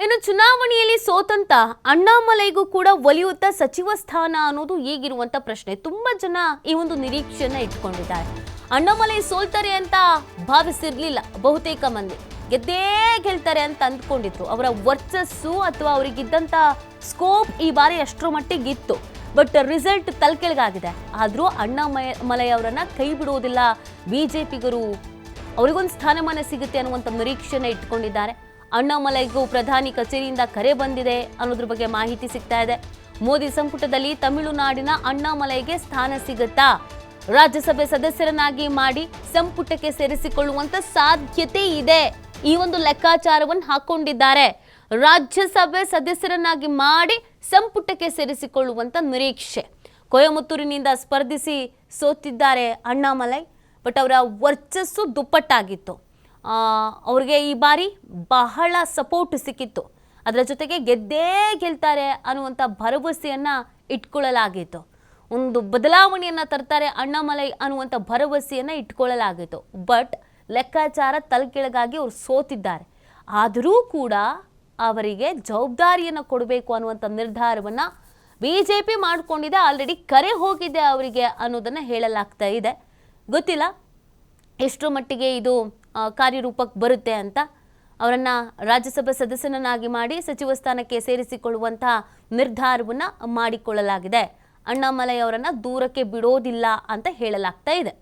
ಇನ್ನು ಚುನಾವಣೆಯಲ್ಲಿ ಸೋತಂತ ಅಣ್ಣಾಮಲೈಗೂ ಕೂಡ ಒಲಿಯುತ್ತ ಸಚಿವ ಸ್ಥಾನ ಅನ್ನೋದು ಈಗಿರುವಂತ ಪ್ರಶ್ನೆ. ತುಂಬಾ ಜನ ಈ ಒಂದು ನಿರೀಕ್ಷೆಯನ್ನ ಇಟ್ಕೊಂಡಿದ್ದಾರೆ. ಅಣ್ಣಾಮಲೈ ಸೋಲ್ತಾರೆ ಅಂತ ಭಾವಿಸಿರ್ಲಿಲ್ಲ ಬಹುತೇಕ ಮಂದಿ. ಗೆದ್ದೇ ಗೆಲ್ತಾರೆ ಅಂತ ಅಂದ್ಕೊಂಡಿದ್ರು. ಅವರ ವರ್ಚಸ್ಸು ಅಥವಾ ಅವರಿಗಿದ್ದಂತ ಸ್ಕೋಪ್ ಈ ಬಾರಿ ಅಷ್ಟರ ಮಟ್ಟಿಗಿತ್ತು. But result ತಲೆಕೆಳಗಾಗಿದೆ. ಆದ್ರೂ ಅಣ್ಣಾಮಲೈ ಅವರನ್ನ ಕೈ ಬಿಡುವುದಿಲ್ಲ ಬಿಜೆಪಿಗರು. ಅವರಿಗೊಂದು ಸ್ಥಾನಮಾನ ಸಿಗುತ್ತೆ ಅನ್ನುವಂಥ ನಿರೀಕ್ಷೆನ ಇಟ್ಕೊಂಡಿದ್ದಾರೆ. ಅಣ್ಣಾಮಲೈಗೂ ಪ್ರಧಾನಿ ಕಚೇರಿಯಿಂದ ಕರೆ ಬಂದಿದೆ ಅನ್ನೋದ್ರ ಬಗ್ಗೆ ಮಾಹಿತಿ ಸಿಗ್ತಾ ಇದೆ. ಮೋದಿ ಸಂಪುಟದಲ್ಲಿ ತಮಿಳುನಾಡಿನ ಅಣ್ಣಾಮಲೈಗೆ ಸ್ಥಾನ ಸಿಗುತ್ತಾ? ರಾಜ್ಯಸಭೆ ಸದಸ್ಯರನ್ನಾಗಿ ಮಾಡಿ ಸಂಪುಟಕ್ಕೆ ಸೇರಿಸಿಕೊಳ್ಳುವಂತ ಸಾಧ್ಯತೆ ಇದೆ. ಈ ಒಂದು ಲೆಕ್ಕಾಚಾರವನ್ನು ಹಾಕೊಂಡಿದ್ದಾರೆ. ರಾಜ್ಯಸಭೆ ಸದಸ್ಯರನ್ನಾಗಿ ಮಾಡಿ ಸಂಪುಟಕ್ಕೆ ಸೇರಿಸಿಕೊಳ್ಳುವಂತ ನಿರೀಕ್ಷೆ. ಕೊಯಮತ್ತೂರಿನಿಂದ ಸ್ಪರ್ಧಿಸಿ ಸೋತಿದ್ದಾರೆ ಅಣ್ಣಾಮಲೈ. ಬಟ್ ಅವರ ವರ್ಚಸ್ಸು ದುಪ್ಪಟ್ಟಾಗಿತ್ತು. ಅವ್ರಿಗೆ ಈ ಬಾರಿ ಬಹಳ ಸಪೋರ್ಟ್ ಸಿಕ್ಕಿತ್ತು. ಅದರ ಜೊತೆಗೆ ಗೆದ್ದೇ ಗೆಲ್ತಾರೆ ಅನ್ನುವಂಥ ಭರವಸೆಯನ್ನು ಇಟ್ಕೊಳ್ಳಲಾಗಿತ್ತು. ಒಂದು ಬದಲಾವಣೆಯನ್ನು ತರ್ತಾರೆ ಅಣ್ಣಾಮಲೈ ಅನ್ನುವಂಥ ಭರವಸೆಯನ್ನು ಇಟ್ಕೊಳ್ಳಲಾಗಿತ್ತು. ಬಟ್ ಲೆಕ್ಕಾಚಾರ ತಲೆಕೆಳಗಾಗಿ ಅವರು ಸೋತಿದ್ದಾರೆ. ಆದರೂ ಕೂಡ ಅವರಿಗೆ ಜವಾಬ್ದಾರಿಯನ್ನು ಕೊಡಬೇಕು ಅನ್ನುವಂಥ ನಿರ್ಧಾರವನ್ನು ಬಿಜೆಪಿ ಮಾಡಿಕೊಂಡಿದೆ. ಆಲ್ರೆಡಿ ಕರೆ ಹೋಗಿದೆ ಅವರಿಗೆ ಅನ್ನೋದನ್ನು ಹೇಳಲಾಗ್ತಾ ಇದೆ. ಗೊತ್ತಿಲ್ಲ ಎಷ್ಟರ ಮಟ್ಟಿಗೆ ಇದು ಕಾರ್ಯರೂಪಕ್ಕೆ ಬರುತ್ತೆ ಅಂತ. ಅವರನ್ನು ರಾಜ್ಯಸಭಾ ಸದಸ್ಯನನ್ನಾಗಿ ಮಾಡಿ ಸಚಿವ ಸ್ಥಾನಕ್ಕೆ ಸೇರಿಸಿಕೊಳ್ಳುವಂತಹ ನಿರ್ಧಾರವನ್ನು ಮಾಡಿಕೊಳ್ಳಲಾಗಿದೆ. ಅಣ್ಣಾಮಲೈ ಅವರನ್ನು ದೂರಕ್ಕೆ ಬಿಡೋದಿಲ್ಲ ಅಂತ ಹೇಳಲಾಗ್ತಾ ಇದೆ.